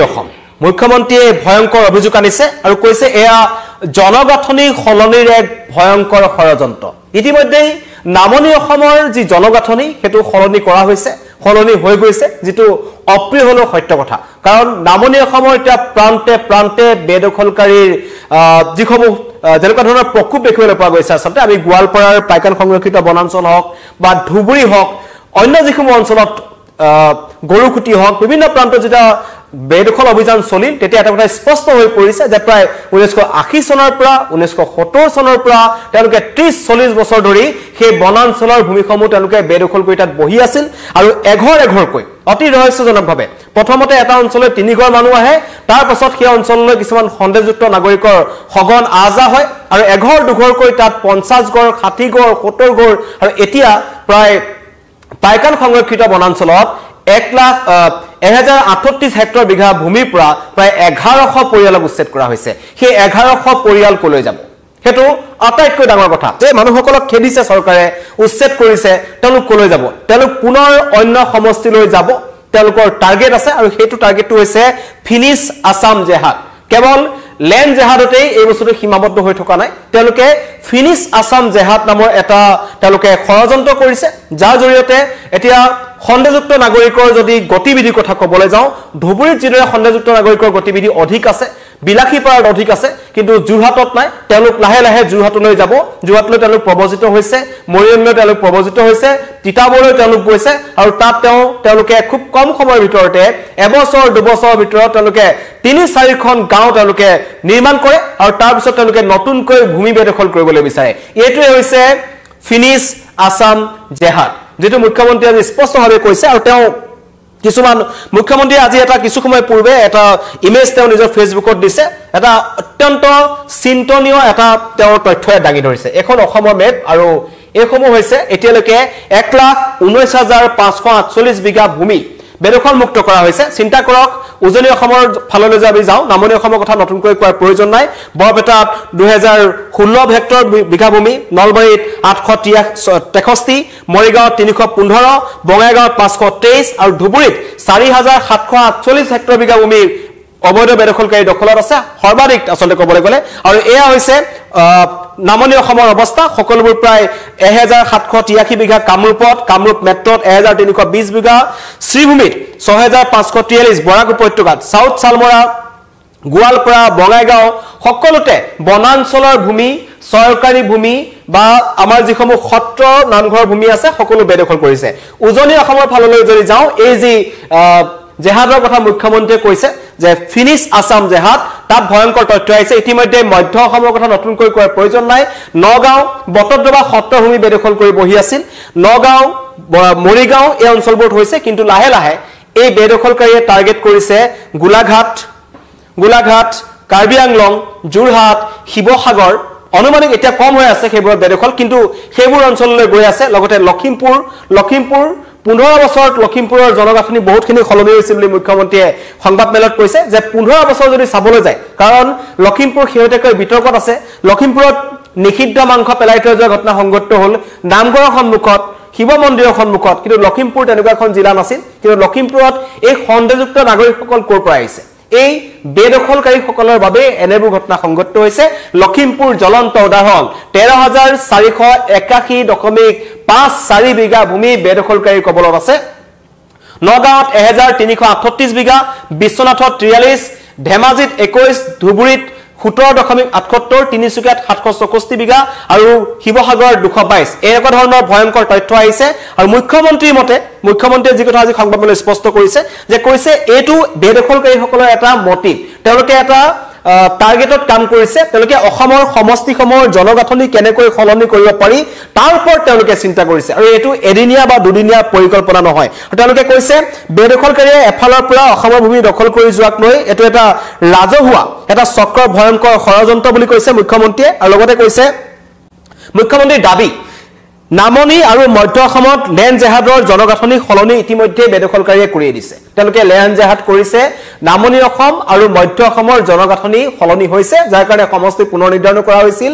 অসম মুখ্যমন্ত্ৰীয়ে ভয়ংকৰ অভিযোগ আনিছে আৰু কৈছে এয়া জনগাঁথনি সলনিৰ এক ভয়ংকৰ ষড়যন্ত্ৰ ইতিমধ্যেই নামনি অসমৰ যি জনগাঁথনি হেতু সলনি কৰা হৈছে সলনি হৈ গৈছে যেটো অপ্ৰিয় হলো সত্য কথা কাৰণ নামনি অসমৰ এটা প্ৰান্তে প্ৰান্তে বেদখলকাৰীৰ যিসমূহ যেনেকুৱা ধৰণৰ প্ৰকোপ দেখিবলৈ পোৱা গৈছে আচলতে আমি গোৱালপাৰাৰ পাইকান সংৰক্ষিত বনাঞ্চল হওক বা ধুবুৰী হওক অন্য যিসমূহ অঞ্চলত গৰুকুটি হওক বিভিন্ন প্ৰান্তত যেটা বেদখল অভিযান চলিল তেতিয়া এটা কথা স্পষ্ট হৈ পৰিছে যে প্ৰায় 1980 চনৰ পৰা 1970 চনৰ পৰা তেওঁলোকে 30-40 বছৰ ধৰি সেই বনাঞ্চলৰ ভূমিসমূহ তেওঁলোকে বেদখল কৰি তাত বহি আছিল আৰু এঘৰ এঘৰকৈ অতি ৰহস্যজনকভাৱে প্ৰথমতে এটা অঞ্চললৈ 3 ঘৰ মানুহ আহে তাৰ পাছত সেই অঞ্চললৈ কিছুমান সন্দেহযুক্ত নাগৰিকৰ সগন আজা হয় আৰু এঘৰ দুঘৰকৈ তাত 50 ঘৰ 60 ঘৰ 70 ঘৰ আৰু এতিয়া প্ৰায় পাইকান সংৰক্ষিত বনাঞ্চলত 1038 হেক্টৰ বিঘা ভূমিৰ পৰা প্ৰায় 1100 পৰিয়ালক উচ্ছেদ কৰা হৈছে সেই 1100 পৰিয়াল কলৈ যাব হেতু আটাইতকৈ ডাঙৰ কথা যে মানুহসকলক খেদিছে চৰকাৰে উচ্ছেদ কৰিছে তেওঁলোক কলৈ যাব তেওঁলোক পুনৰ অন্য সমষ্টিলৈ যাব তেওঁলোকৰ টাৰ্গেট আছে আৰু হেতু টাৰ্গেটটো হৈছে ফিনিশ আসাম জেহাদ কেৱল লেন্ড জেহাদতেই এই বস্তুটো সীমাবদ্ধ হৈ থকা নাই তেওঁলোকে ফিনিশ আসাম জেহাদ নামৰ এটা তেওঁলোকে ষড়যন্ত্ৰ কৰিছে যাৰ জৰিয়তে এতিয়া সন্দেহযুক্ত নাগৰিকৰ যদি গতিবিধি কথা ক'বলৈ যাওঁ ধুবুৰীত যিদৰে সন্দেহযুক্ত নাগৰিকৰ গতিবিধি অধিক আছে বিলাসীপাৰাত অধিক আছে কিন্তু জুৰহাটত নাই তেওঁলোক লাহে লাহে জুৰহাটলৈ যাব জুৰহাটলৈ তেওঁলোক প্ৰৱজিত হৈছে মৰিয়মলৈ তেওঁলোক প্ৰৱজিত হৈছে তিতাবৰলৈ তেওঁলোক গৈছে আৰু তাত তেওঁলোকে খুব কম সময়ৰ ভিতৰতে এবছৰ দুবছৰৰ ভিতৰত তেওঁলোকে 3-4খন গাঁও তেওঁলোকে নিৰ্মাণ কৰে আৰু তাৰ পিছত তেওঁলোকে নতুনকৈ ভূমি বেদখল কৰিবলৈ বিচাৰে এইটোৱে হৈছে ফিনিশ আসাম জেহাদ যেটো মুখ্যমন্ত্ৰী আজি স্পষ্টভাৱে কৈছে আৰু তেওঁ কিছুমান মুখ্যমন্ত্ৰী আজি এটা কিছু সময় পূৰ্বে এটা ইমেজ তেওঁ নিজৰ ফেসবুকত দিছে এটা অত্যন্ত চিন্তনীয় এটা তেওঁৰ তথ্য দাঙি ধৰিছে এখন অসমৰ মেপ আৰু এইসমূহ হৈছে এতিয়ালৈকে 1,19,548 বিঘা ভূমি বেদখল মুক্ত কৰা হৈছে চিন্তা কৰক উজনি অসমৰ ফাললৈ যাবি যাও নামনি অসমৰ কথা নতুনকৈ কোৱাৰ প্ৰয়োজন নাই বৰপেটাত 2016 হেক্টৰ বিঘা ভূমি নলবাৰীত 863 মৰিগাঁৱত 315 বঙাইগাঁৱত 523 আৰু ধুবুৰীত 4,748 হেক্টৰ বিঘা ভূমি অবৈধ বেদখলকাৰী দখলত আছে সৰ্বাধিক আচলতে ক'বলৈ গ'লে আৰু এয়া হৈছে নামনি অসমৰ অৱস্থা সকলোবোৰ প্ৰায় 1,783 বিঘা কামৰূপ মেট্ৰত 1,320 বিঘা শ্ৰীভূমিত 6,543 বৰাক উপত্যকাত সাউথ চালমৰা গোৱালপাৰা বঙাইগাঁও সকলোতে বনাঞ্চলৰ ভূমি সৰকাৰী ভূমি বা আমাৰ যিসমূহ সত্ৰ নামঘৰ ভূমি আছে সকলো বেদখল কৰিছে উজনি অসমৰ ফাললৈ যদি যাওঁ এই যি জেহাদৰ কথা মুখ্যমন্ত্ৰীয়ে কৈছে যে ফিনিশ আসাম জেহাদ তাত ভয়ংকৰ তথ্য আছে ইতিমধ্যে মধ্য অসমৰ কথা নতুনকৈ কোৱাৰ প্ৰয়োজন নাই নগাঁও বটদ্ৰবা সত্ৰভূমি বেদখল কৰি বহি আছিল নগাঁও মৰিগাঁও এই অঞ্চলবোৰ হৈছে কিন্তু লাহে লাহে এই বেদখলকাৰীয়ে টাৰ্গেট কৰিছে গোলাঘাট কাৰ্বি আংলং জুৰহাট শিৱসাগৰ অনুমানিক এতিয়া কম হৈ আছে সেইবোৰ বেদখল কিন্তু সেইবোৰ অঞ্চললৈ গৈ আছে লগতে লখিমপুৰ 15 বছৰত লখিমপুৰৰ জনগাঁথনি বহুতখিনি খলনি হৈছিল বুলি মুখ্যমন্ত্ৰীয়ে সংবাদ মেলত কৈছে যে 15 বছৰ যদি চাবলৈ যায় কাৰণ লখিমপুৰ শেহতীয়াকৈ বিতৰ্কত আছে লখিমপুৰত নিষিদ্ধ মাংস পেলাই থৈ যোৱা ঘটনা সংঘটিত হ'ল নামঘৰৰ সন্মুখত শিৱ মন্দিৰৰ সন্মুখত কিন্তু লখিমপুৰ তেনেকুৱা এখন জিলা নাছিল কিন্তু লখিমপুৰত এই সন্দেহযুক্ত নাগৰিকসকল ক'ৰ পৰা আহিছে এই বেদখলকাৰীসকলৰ বাবে এনেবোৰ ঘটনা সংঘটিত হৈছে লখিমপুৰ জ্বলন্ত উদাহৰণ 13,481.54 বিঘা ভূমি বেদখলকাৰীৰ কবলত আছে নগাঁৱত 1,338 বিঘা বিশ্বনাথত 43 ধেমাজিত 21 ধুবুৰীত 17.78 তিনিচুকীয়াত 764 বিঘা আৰু শিৱসাগৰ 222 এনেকুৱা ধৰণৰ ভয়ংকৰ তথ্য আহিছে আৰু মুখ্যমন্ত্ৰীৰ মতে মুখ্যমন্ত্ৰীয়ে যি কথা আজি সংবাদমেলত স্পষ্ট কৰিছে যে কৈছে এইটো বেদখলকাৰীসকলৰ এটা মটিভ তেওঁলোকে এটা টাৰ্গেটত কাম কৰিছে তেওঁলোকে অসমৰ সমষ্টিসমূহৰ জনগাঁথনি কেনেকৈ সলনি কৰিব পাৰি তাৰ ওপৰত তেওঁলোকে চিন্তা কৰিছে আৰু এটো এদিনীয়া বা দুদিনীয়া পৰিকল্পনা নহয় তেওঁলোকে কৈছে বেদখলকাৰীয়ে এফালৰ পৰা অসমৰ ভূমি দখল কৰি যোৱাক লৈ এটো এটা ৰাজহুৱা এটা চক্ৰৰ ভয়ংকৰ ষড়যন্ত্ৰ বুলি কৈছে মুখ্যমন্ত্ৰীয়ে আৰু লগতে কৈছে মুখ্যমন্ত্ৰীৰ দাবী নামনি আৰু মধ্য অসমত লেন্ড জেহাদৰ জনগাঁথনি সলনি ইতিমধ্যে বেদখলকাৰীয়ে কৰি দিছে তেওঁলোকে লেন্ড জেহাদ কৰিছে নামনি অসম আৰু মধ্য অসমৰ জনগাঁথনি সলনি হৈছে যাৰ কাৰণে সমষ্টি পুনৰ নিৰ্ধাৰণ কৰা হৈছিল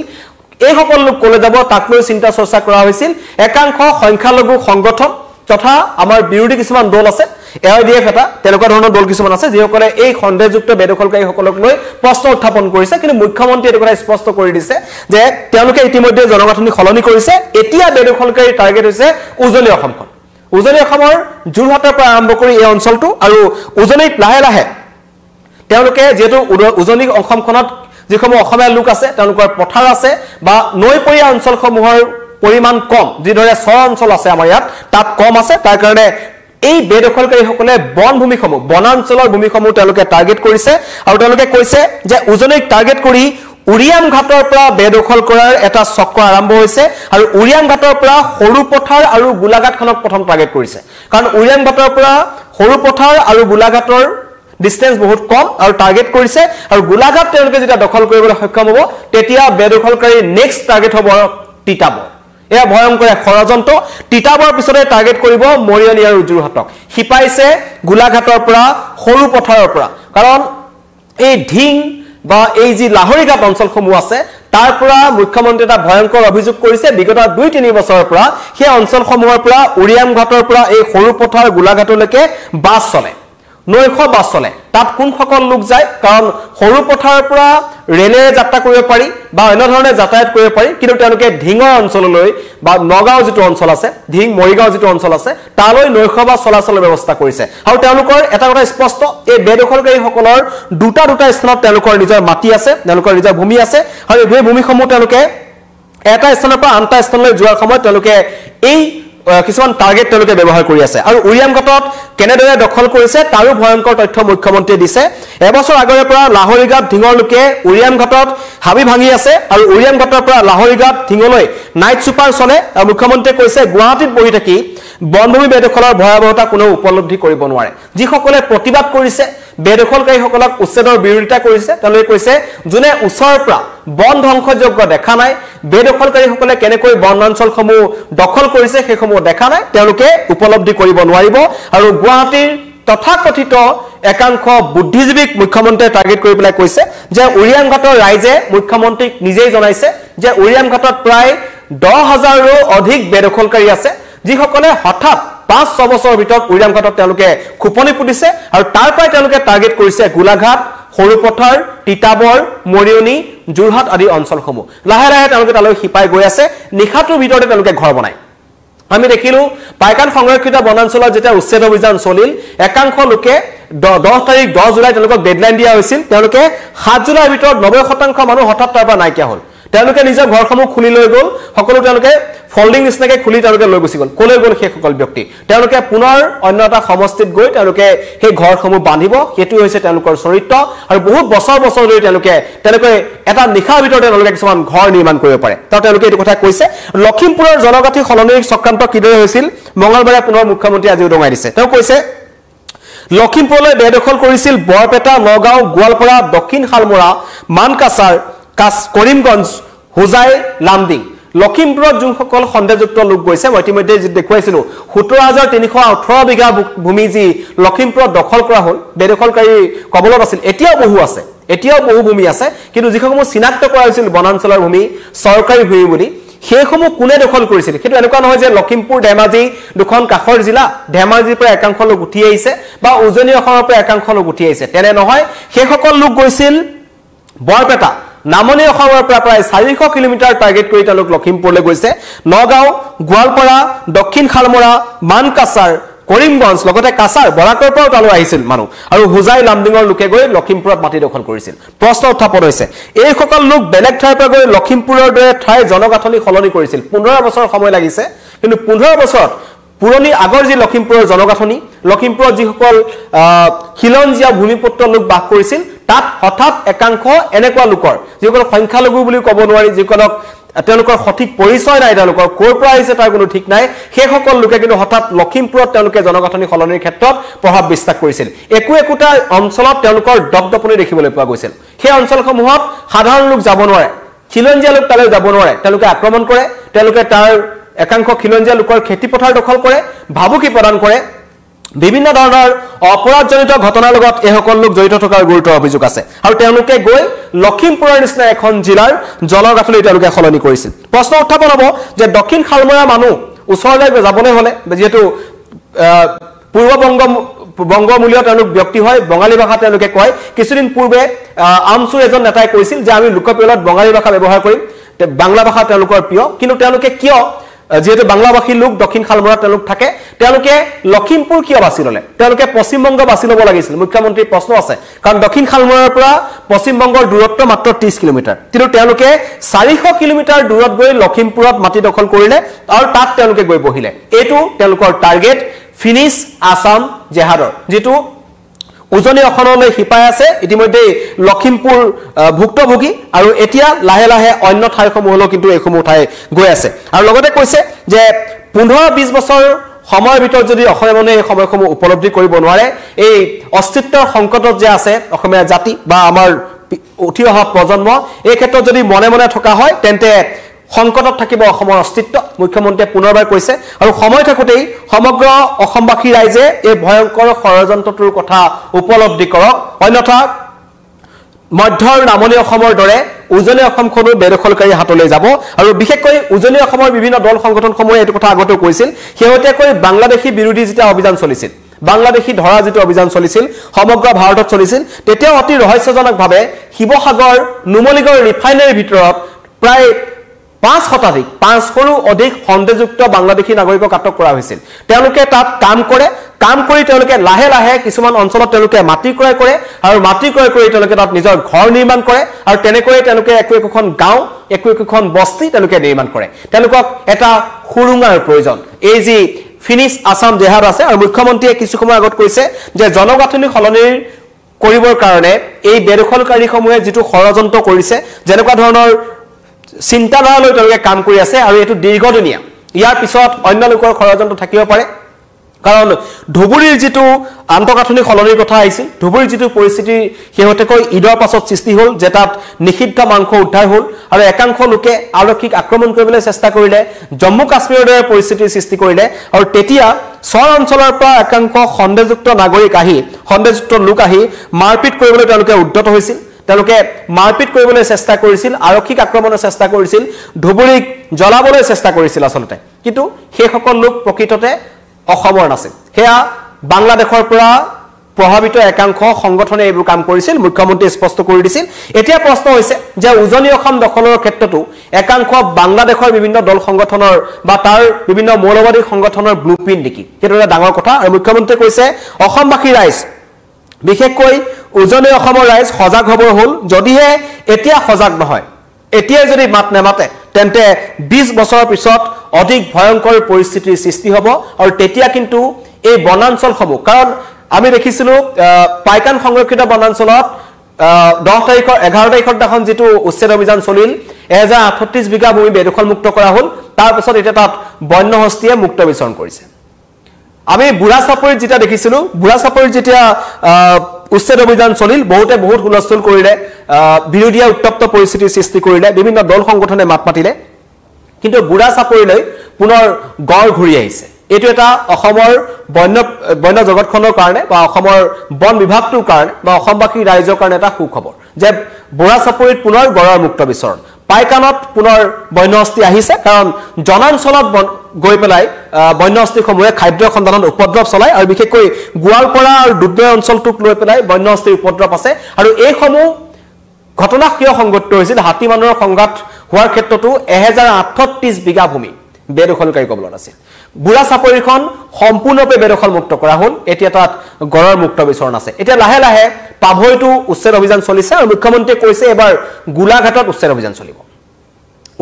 এই সকল লোক কলে যাব তাক লৈ চিন্তা চৰ্চা কৰা হৈছিল একাংশ সংখ্যালঘু সংগঠন তথা আমাৰ বিৰোধী কিছুমান দল আছে AIDF এটা তেনেকুৱা ধৰণৰ দল কিছুমান আছে যিসকলে এই সন্দেহযুক্ত বেদখলকাৰীসকলক লৈ প্ৰশ্ন উত্থাপন কৰিছে কিন্তু মুখ্যমন্ত্ৰীয়ে এইটো কথা স্পষ্ট কৰি দিছে যে তেওঁলোকে ইতিমধ্যে জনগাঁথনি সলনি কৰিছে এতিয়া বেদখলকাৰীৰ টাৰ্গেট হৈছে উজনি অসমখন উজনি অসমৰ যোৰহাটৰ পৰা আৰম্ভ কৰি এই অঞ্চলটো আৰু উজনিত লাহে লাহে তেওঁলোকে যেটো উজনি অসমখনত যিসমূহ অসমীয়া লোক আছে তেওঁলোকৰ পথাৰ আছে বা নৈপৰীয়া অঞ্চলসমূহৰ পৰিমাণ কম যিদৰে চৰ অঞ্চল আছে আমাৰ ইয়াত তাত কম আছে তাৰ কাৰণে এই বেদখলকাৰীসকলে বনভূমিসমূহ বনাঞ্চলৰ ভূমিসমূহ তেওঁলোকে টাৰ্গেট কৰিছে আৰু তেওঁলোকে কৈছে যে উজনিক টাৰ্গেট কৰি উৰিয়াম ঘাটৰ পৰা বেদখল কৰাৰ এটা চক্ৰ আৰম্ভ হৈছে আৰু উৰিয়াম ঘাটৰ পৰা সৰু পথাৰ আৰু গোলাঘাটখনক প্ৰথম টাৰ্গেট কৰিছে কাৰণ উৰিয়াম ঘাটৰ পৰা সৰু পথাৰ আৰু গোলাঘাটৰ ডিসটেন্স বহুত কম আৰু টাৰ্গেট কৰিছে আৰু গোলাঘাট তেওঁলোকে যেতিয়া দখল কৰিবলৈ সক্ষম হ'ব তেতিয়া বেদখলকাৰী নেক্সট টাৰ্গেট হ'ব তিতাবৰ এয়া ভয়ংকৰ ষড়যন্ত্ৰ তিতাবৰ পিছতে টাৰ্গেট কৰিব মৰিয়নি আৰু যোৰহাটক হিপাইছে গোলাঘাটৰ পৰা সৰু পথাৰৰ পৰা কাৰণ এই ঢিং বা এই যি লাহৰিঘাট অঞ্চলসমূহ আছে তাৰ পৰা মুখ্যমন্ত্ৰী এটা ভয়ংকৰ অভিযোগ কৰিছে বিগত 2-3 বছৰৰ পৰা সেই অঞ্চলসমূহৰ পৰা উৰিয়াম ঘাটৰ পৰা এই সৰু পথাৰ গোলাঘাটলৈকে বাছ চলে নৈশ বাছ চলে তাত কোন সকল লোক যায় কাৰণ সৰু পথাৰৰ পৰা ৰেলেৰে যাত্ৰা কৰিব পাৰি বা অন্য ধৰণে যাতায়াত কৰিব পাৰি কিন্তু তেওঁলোকে ঢিঙৰ অঞ্চললৈ বা নগাঁও যিটো অঞ্চল আছে ঢিং মৰিগাঁও যিটো অঞ্চল আছে তালৈ নৈশ বাছ চলাচলৰ ব্যৱস্থা কৰিছে আৰু তেওঁলোকৰ এটা কথা স্পষ্ট এই বেদখলকাৰীসকলৰ দুটা স্থানত তেওঁলোকৰ নিজৰ মাটি আছে তেওঁলোকৰ নিজৰ ভূমি আছে আৰু এই ভূমিসমূহ তেওঁলোকে এটা স্থানৰ পৰা আনটা স্থানলৈ যোৱাৰ সময়ত তেওঁলোকে এই কিছুমান টাৰ্গেট তেওঁলোকে ব্যৱহাৰ কৰি আছে আৰু উৰিয়াম ঘাটত কেনেদৰে দখল কৰিছে তাৰো ভয়ংকৰ তথ্য মুখ্যমন্ত্ৰীয়ে দিছে এবছৰ আগৰে পৰা লাহৰিঘাট ঢিঙৰ লোকে উৰিয়াম ঘাটত হাবি ভাঙি আছে আৰু উৰিয়াম ঘাটৰ পৰা লাহৰিঘাট ঢিঙলৈ নাইট সুপাৰ চলে আৰু মুখ্যমন্ত্ৰীয়ে কৈছে গুৱাহাটীত বহি থাকি বনভূমি বেদখলৰ ভয়াৱহতা কোনো উপলব্ধি কৰিব নোৱাৰে যিসকলে প্ৰতিবাদ কৰিছে বেদখলকাৰীসকলক উচ্ছেদৰ বিৰোধিতা কৰিছে তেওঁলোকে কৈছে যোনে ওচৰৰ পৰা বন ধ্বংসযোগ্য দেখা নাই বেদখলকাৰীসকলে কেনেকৈ বন অঞ্চলসমূহ দখল কৰিছে সেইসমূহ দেখা নাই তেওঁলোকে উপলব্ধি কৰিব নোৱাৰিব আৰু গুৱাহাটীৰ তথাকথিত একাংশ বুদ্ধিজীৱীক মুখ্যমন্ত্ৰীয়ে টাৰ্গেট কৰি পেলাই কৈছে যে উৰিয়াম ঘাটৰ ৰাইজে মুখ্যমন্ত্ৰীক নিজেই জনাইছে যে উৰিয়াম ঘাটত প্ৰায় 10,000ৰো অধিক বেদখলকাৰী আছে যিসকলে হঠাৎ 5-6 বছৰৰ ভিতৰত উৰিয়াম ঘাটত তেওঁলোকে খুপনি পুতিছে আৰু তাৰ পৰাই তেওঁলোকে টাৰ্গেট কৰিছে গোলাঘাট সৰু পথাৰ তিতাবৰ মৰিয়নি যোৰহাট আদি অঞ্চলসমূহ লাহে লাহে তেওঁলোকে তালৈ হিপাই গৈ আছে নিখাটোৰ ভিতৰতে তেওঁলোকে ঘৰ বনায় আমি দেখিলো পাইকান সংৰক্ষিত বনাঞ্চলত যেতিয়া উচ্ছেদ অভিযান চলিল একাংশ লোকে 10 জুলাই তেওঁলোকক ডেডলাইন দিয়া হৈছিল তেওঁলোকে 7 জুলাইৰ ভিতৰত 90% মানুহ হঠাৎ তাৰ পৰা নাইকিয়া হ'ল তেওঁলোকে নিজৰ ঘৰসমূহ খুলি লৈ গ'ল সকলো তেওঁলোকে ফল্ডিং নিচিনাকৈ খুলি তেওঁলোকে লৈ গুচি গ'ল কলৈ গ'ল সেই সকল ব্যক্তি তেওঁলোকে পুনৰ অন্য এটা সমষ্টিত গৈ তেওঁলোকে সেই ঘৰসমূহ বান্ধিব সেইটো হৈছে তেওঁলোকৰ চৰিত্ৰ আৰু বহুত বছৰ ধৰি তেওঁলোকে তেনেকৈ এটা নিশাৰ ভিতৰতে তেওঁলোকে কিছুমান ঘৰ নিৰ্মাণ কৰিব পাৰে তেওঁলোকে এইটো কথা কৈছে লখিমপুৰৰ জনগাঁথি সলনিৰ চক্ৰান্ত কিদৰে হৈছিল মঙলবাৰে পুনৰ মুখ্যমন্ত্ৰী আজি উদঙাই দিছে তেওঁ কৈছে লখিমপুৰলৈ বেদখল কৰিছিল বৰপেটা নগাঁও গোৱালপাৰা দক্ষিণ শালমৰা মানকাছাৰ কৰিমগঞ্জ হুজাই লামডিং লখিমপুৰত যোনসকল সন্দেহযুক্ত লোক গৈছে মই ইতিমধ্যে দেখুৱাইছিলো 17,318 বিঘা ভূমি যি লখিমপুৰত দখল কৰা হ'ল বেদখলকাৰী কবলত আছিল এতিয়াও বহু ভূমি আছে কিন্তু যিসমূহ চিনাক্ত কৰা হৈছিল বনাঞ্চলৰ ভূমি চৰকাৰী ভূমি বুলি সেইসমূহ কোনে দখল কৰিছিল কিন্তু এনেকুৱা নহয় যে লখিমপুৰ ধেমাজি দুখন কাষৰ জিলা ধেমাজিৰ পৰা একাংশ লোক উঠি আহিছে বা উজনি অসমৰ পৰা একাংশ লোক উঠি আহিছে তেনে নহয় সেইসকল লোক গৈছিল বৰপেটা নামনি অসমৰ পৰা প্ৰায় 400 কিলোমিটাৰ টাৰ্গেট কৰি তেওঁলোক লখিমপুৰলৈ গৈছে নগাঁও গোৱালপাৰা দক্ষিণ শালমৰা মানকাছাৰ কৰিমগঞ্জ লগতে কাছাৰ বৰাকৰ পৰাও তালৈ আহিছিল মানুহ আৰু হুজাই লামডিঙৰ লোকে গৈ লখিমপুৰত মাটি দখল কৰিছিল প্ৰশ্ন উত্থাপন হৈছে এই সকল লোক বেলেগ ঠাইৰ পৰা গৈ লখিমপুৰৰ দৰে ঠাইৰ জনগাঁথনি সলনি কৰিছিল 15 বছৰ সময় লাগিছে কিন্তু 15 বছৰত পুৰণি আগৰ যি লখিমপুৰৰ জনগাঁথনি লখিমপুৰত যিসকল খিলঞ্জীয়া ভূমিপুত্ৰ লোক বাস কৰিছিল তাত হঠাৎ একাংশ এনেকুৱা লোকৰ যিসকল সংখ্যালঘু বুলি ক'ব নোৱাৰি যিসকলক তেওঁলোকৰ সঠিক পৰিচয় নাই তেওঁলোকৰ ক'ৰ পৰা আহিছে তাৰ কোনো ঠিক নাই সেই সকল লোকে কিন্তু হঠাৎ লখিমপুৰত তেওঁলোকে জনগাঁথনি সলনিৰ ক্ষেত্ৰত প্ৰভাৱ বিস্তাৰ কৰিছিল একোটা অঞ্চলত তেওঁলোকৰ দপদপনি দেখিবলৈ পোৱা গৈছিল সেই অঞ্চলসমূহত সাধাৰণ লোক যাব নোৱাৰে খিলঞ্জীয়া লোক তালৈ যাব নোৱাৰে তেওঁলোকে আক্ৰমণ কৰে তেওঁলোকে তাৰ একাংশ খিলঞ্জীয়া লোকৰ খেতি পথাৰ দখল কৰে ভাবুকি প্ৰদান কৰে বিভিন্ন ধৰণৰ অপৰাধজনিত ঘটনাৰ লগত এই সকল লোক জড়িত থকাৰ গুৰুতৰ অভিযোগ আছে আৰু তেওঁলোকে গৈ লখিমপুৰৰ নিচিনা এখন জিলাৰ জনগাঁথনি তেওঁলোকে সলনি কৰিছিল প্ৰশ্ন উত্থাপন হ'ব যে দক্ষিণ শালমৰা মানুহ ওচৰলৈ যাবলৈ হ'লে যেহেতু বংগমূলীয় তেওঁলোক ব্যক্তি হয় বঙালী ভাষা তেওঁলোকে কয় কিছুদিন পূৰ্বে আমচুৰ এজন নেতাই কৈছিল যে আমি লোকপিয়লত বঙালী ভাষা ব্যৱহাৰ কৰিম বাংলা ভাষা তেওঁলোকৰ প্ৰিয় কিন্তু তেওঁলোকে কিয় যেহেতু বাংলাভাষী লোক দক্ষিণ খালমৰাত তেওঁলোক থাকে তেওঁলোকে লখিমপুৰ কিয় বাছি ললে তেওঁলোকে পশ্চিম বংগ বাছি ল'ব লাগিছিল মুখ্যমন্ত্ৰীৰ প্ৰশ্ন আছে কাৰণ দক্ষিণ খালমৰাৰ পৰা পশ্চিম বংগৰ দূৰত্ব মাত্ৰ 30 কিলোমিটাৰ কিন্তু তেওঁলোকে 400 কিলোমিটাৰ দূৰত গৈ লখিমপুৰত মাটি দখল কৰিলে আৰু তাত তেওঁলোকে গৈ বহিলে এটো তেওঁলোকৰ টাৰ্গেট ফিনিশ আসাম জেহাদৰ যেটো উজনি অসমলৈ হিপাই আছে ইতিমধ্যে লখিমপুৰ ভুক্তভোগী আৰু এতিয়া লাহে লাহে অন্য ঠাইসমূহলৈ কিন্তু এইসমূহ ঠাই গৈ আছে আৰু লগতে কৈছে যে 15-20 বছৰ সময়ৰ ভিতৰত যদি অসমে এই সময়সমূহ উপলব্ধি কৰিব নোৱাৰে এই অস্তিত্বৰ সংকটত যে আছে অসমীয়া জাতি বা আমাৰ উঠি অহা প্ৰজন্ম এই ক্ষেত্ৰত যদি মনে মনে থকা হয় তেন্তে সংকটত থাকিব অসমৰ অস্তিত্ব মুখ্যমন্ত্ৰীয়ে পুনৰবাৰ কৈছে আৰু সময় থাকোতেই সমগ্ৰ অসমবাসী ৰাইজে এই ভয়ংকৰ ষড়যন্ত্ৰটোৰ কথা উপলব্ধি কৰক অন্যথা মধ্যৰ নামনি অসমৰ দৰে উজনি অসমখনো বেদখলকাৰী হাতলৈ যাব আৰু বিশেষকৈ উজনি অসমৰ বিভিন্ন দল সংগঠনসমূহে এই কথা আগতেও কৈছিল হেওতিয়াকৈ বাংলাদেশী বিৰোধী যেটা অভিযান চলিছিল বাংলাদেশী ধৰা যেটো অভিযান চলিছিল সমগ্ৰ ভাৰতত চলিছিল তেতিয়া অতি ৰহস্যজনকভাৱে শিৱসাগৰ নুমলীগড় ৰিফাইনাৰীৰ ভিতৰত প্ৰায় 5শৰো অধিক সন্দেহযুক্ত বাংলাদেশী নাগৰিকক আটক কৰা হৈছিল তেওঁলোকে তাত কাম কৰি তেওঁলোকে লাহে লাহে কিছুমান অঞ্চলত তেওঁলোকে মাটি ক্ৰয় কৰে আৰু মাটি ক্ৰয় কৰি তেওঁলোকে তাত নিজৰ ঘৰ নিৰ্মাণ কৰে আৰু তেনেকৈ তেওঁলোকে একোখন গাঁও একোখন বস্তি তেওঁলোকে নিৰ্মাণ কৰে তেওঁলোকক এটা খুৰুঙাৰ প্ৰয়োজন এই যি ফিনিশ আসাম জেহাদ আছে আৰু মুখ্যমন্ত্ৰীয়ে কিছু সময় আগত কৈছে যে জনগাঁথনি সলনিৰ কৰিবৰ কাৰণে এই বেদখলকাৰীসমূহে যেটো ষড়যন্ত্ৰ কৰিছে যেনেকুৱা ধৰণৰ চিন্তাধাৰালৈ তেওঁলোকে কাম কৰি আছে আৰু এটো দীৰ্ঘদিনীয়া ইয়াৰ পিছত অন্য লোকৰ ষড়যন্ত্ৰ থাকিব পাৰে কাৰণ ধুবুৰীৰ যেটো আন্তঃগাঁথনি সলনিৰ কথা আহিছিল ধুবুৰীৰ যেটো পৰিস্থিতি হেওতেকৈ ঈদৰ পাছত সৃষ্টি হ'ল যে তাত নিষিদ্ধ মাংস উদ্ধাৰ হ'ল আৰু একাংশ লোকে আৰক্ষীক আক্ৰমণ কৰিবলৈ চেষ্টা কৰিলে জম্মু কাশ্মীৰৰ দৰে পৰিস্থিতিৰ সৃষ্টি কৰিলে আৰু তেতিয়া চৰ অঞ্চলৰ পৰা একাংশ সন্দেহযুক্ত নাগৰিক আহি সন্দেহযুক্ত লোক আহি মাৰপিট কৰিবলৈ তেওঁলোকে উদ্যত হৈছিল তেওঁলোকে মাৰপিট কৰিবলৈ চেষ্টা কৰিছিল আৰক্ষীক আক্ৰমণৰ চেষ্টা কৰিছিল ধুবুৰীক জ্বলাবলৈ চেষ্টা কৰিছিল আসলতে কিন্তু সেই সকল লোক প্ৰকৃততে অসমৰ নাছিল হেয়া বাংলাদেশৰ পৰা প্ৰভাৱিত একাংশ সংগঠনে এইবোৰ কাম কৰিছিল মুখ্যমন্ত্ৰী স্পষ্ট কৰি দিছিল এতিয়া প্ৰশ্ন হৈছে যে উজনি অসম দখলৰ ক্ষেত্ৰতো একাংশ বাংলাদেশৰ বিভিন্ন দল সংগঠনৰ বা তাৰ বিভিন্ন মৌলবাদী সংগঠনৰ ব্লুপ্ৰিন্ট দেখি সেইটো এটা ডাঙৰ কথা আৰু মুখ্যমন্ত্ৰীয়ে কৈছে অসমবাসী ৰাইজ বিশেষকৈ উজনি অসমৰ ৰাইজ সজাগ হ'ব হ'ল যদিহে এতিয়া সজাগ নহয় এতিয়া যদি মাত নেমাতে তেন্তে 20 বছৰৰ পিছত অধিক ভয়ংকৰ পৰিস্থিতিৰ সৃষ্টি হ'ব আৰু তেতিয়া কিন্তু এই বনাঞ্চলসমূহ কাৰণ আমি দেখিছিলো পাইকান সংৰক্ষিত বনাঞ্চলত 10 তাৰিখৰ 11 তাৰিখৰ দিনাখন যেটো উচ্ছেদ অভিযান চলিল 1038 বিঘা ভূমি বেদখল মুক্ত কৰা হ'ল তাৰ পিছত এটা তাত বন্যহস্তীয়ে মুক্ত বিচৰণ কৰিছে আমি বুঢ়া চাপৰিত যেটা দেখিছিলো বুঢ়া চাপৰিত যেতিয়া উচ্ছেদ অভিযান চলিল বহুত হুলস্থুল কৰিলে বিৰোধীয়ে উত্তপ্ত পৰিস্থিতিৰ সৃষ্টি কৰিলে বিভিন্ন দল সংগঠনে মাত মাতিলে কিন্তু বুঢ়া চাপৰিলৈ পুনৰ গড় ঘূৰি আহিছে এটো এটা অসমৰ বন্য জগতখনৰ কাৰণে বা অসমৰ বন বিভাগটোৰ কাৰণে বা অসমবাসী ৰাইজৰ কাৰণে এটা সুখবৰ যে বুঢ়া চাপৰিত পুনৰ গড়ৰ মুক্ত বিচৰণ পাইকানত পুনৰ বন্যহস্তি আহিছে কাৰণ জনাঞ্চলত গৈ পেলাই বন্যহস্তিসমূহে খাদ্য খণ্ডনত উপদ্ৰৱ চলাই আৰু বিশেষকৈ গোৱালপাৰা আৰু দুধনৈ অঞ্চলটোক লৈ পেলাই বন্যহস্তিৰ উপদ্ৰৱ আছে আৰু এইসমূহ ঘটনা কিয় সংঘটিত হৈছিল হাতী মানুহৰ সংঘাত হোৱাৰ ক্ষেত্ৰতো 1038 বিঘা ভূমি বেদখলকাৰী কবলত আছিল বুঢ়া চাপৰিখন সম্পূৰ্ণৰূপে বেদখল মুক্ত কৰা হ'ল এতিয়া তাত গড়ৰ মুক্ত বিচৰণ আছে এতিয়া লাহে লাহে পাভৈটো উচ্ছেদ অভিযান চলিছে আৰু মুখ্যমন্ত্ৰীয়ে কৈছে এবাৰ গোলাঘাটত উচ্ছেদ অভিযান চলিব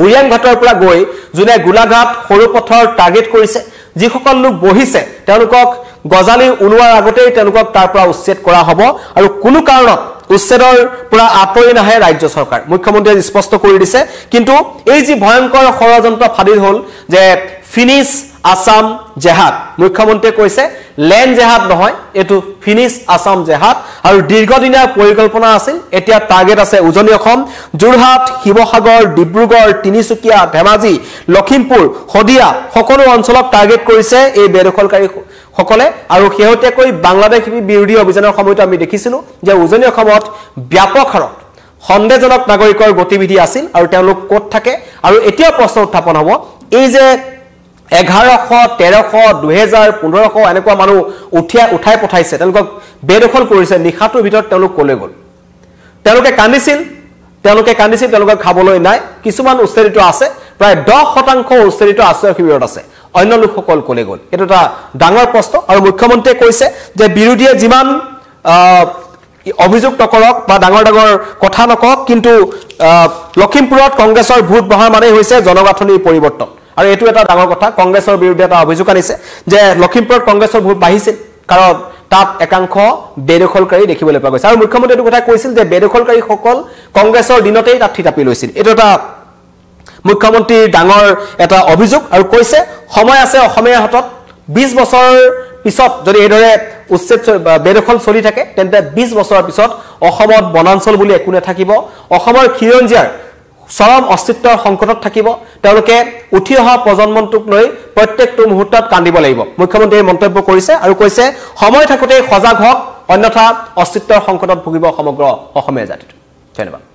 উৰিয়াং ঘাটৰ পৰা গৈ জুনে গোলাঘাট সৰু পথৰ টাৰ্গেট কৰিছে যিসকল লোক বহিছে তেওঁলোকক গজালি উলোৱাৰ আগতেই তেওঁলোকক তাৰ পৰা উচ্ছেদ কৰা হ'ব আৰু কোনো কাৰণত উচ্ছেদৰ পৰা আঁতৰি নাহে ৰাজ্য চৰকাৰ মুখ্যমন্ত্ৰীয়ে স্পষ্ট কৰি দিছে কিন্তু এই যি ভয়ংকৰ ষড়যন্ত্ৰ ফাদিল হ'ল যে ফিনিশ আসাম জেহাদ মুখ্যমন্ত্ৰীয়ে কৈছে লেণ্ড জেহাদ নহয় এটো ফিনিশ আসাম জেহাদ আৰু দীৰ্ঘদিনীয়া পৰিকল্পনা আছিল এতিয়া টাৰ্গেট আছে উজনি অসম যোৰহাট শিৱসাগৰ ডিব্ৰুগড় তিনিচুকীয়া ধেমাজি লখিমপুৰ হদিয়া সকলো অঞ্চলক টাৰ্গেট কৰিছে এই বেদখলকাৰী সকলে আৰু হেওতিয়াকৈ বাংলাদেশ বিৰোধী অভিযানৰ সময়ত আমি দেখিছিলো যে উজনি অসমত ব্যাপক হাৰত সন্দেহজনক নাগৰিকৰ গতিবিধি আছিল আৰু তেওঁলোক ক'ত থাকে আৰু এতিয়া প্ৰশ্ন উত্থাপন হ'ব এই যে 1100 1300 2000 1500 এনেকুৱা মানুহ উঠাই পঠাইছে তেওঁলোকক বেদখল কৰিছে নিখাটোৰ ভিতৰত তেওঁলোক কলৈ গ'ল তেওঁলোকে কান্দিছিল তেওঁলোকে খাবলৈ নাই কিছুমান উচ্ছেদিত আছে প্ৰায় 10% উচ্ছেদিত আশ্ৰয় শিবিৰত আছে অন্য লোকসকল কলৈ গ'ল এটা ডাঙৰ প্ৰশ্ন আৰু মুখ্যমন্ত্ৰীয়ে কৈছে যে বিৰোধীয়ে যিমান অভিযোগ নকৰক বা ডাঙৰ কথা নকওক কিন্তু লখিমপুৰত কংগ্ৰেছৰ ভোট বহাৰ মানে হৈছে জনগাঁথনিৰ পৰিৱৰ্তন আৰু এটো এটা ডাঙৰ কথা কংগ্ৰেছৰ বিৰুদ্ধে এটা অভিযোগ আনিছে যে লখিমপুৰত কংগ্ৰেছৰ ভোট বাঢ়িছিল কাৰণ তাত একাংশ বেদখলকাৰী দেখিবলৈ পোৱা গৈছে আৰু মুখ্যমন্ত্ৰীয়ে এটো কথা কৈছিল যে বেদখলকাৰী সকল কংগ্ৰেছৰ দিনতেই তাত থিতাপি লৈছিল এটো এটা মুখ্যমন্ত্ৰীৰ ডাঙৰ এটা অভিযোগ আৰু কৈছে সময় আছে অসমীয়াৰ হাতত 20 বছৰ পিছত যদি এদৰে উচ্ছেদ বেদখল চলি থাকে তেন্তে 20 বছৰৰ পিছত অসমত বনাঞ্চল বুলি একো নাথাকিব অসমৰ খিৰঞ্জিয়াৰ চৰম অস্তিত্বৰ সংকটত থাকিব তেওঁলোকে উঠি অহা প্ৰজন্মটোক লৈ প্ৰত্যেকটো মুহূৰ্তত কান্দিব লাগিব মুখ্যমন্ত্ৰীয়ে মন্তব্য কৰিছে আৰু কৈছে সময় থাকোতে সজাগ হওক অন্যথা অস্তিত্বৰ সংকটত ভুগিব সমগ্ৰ অসমীয়া জাতিটো ধন্যবাদ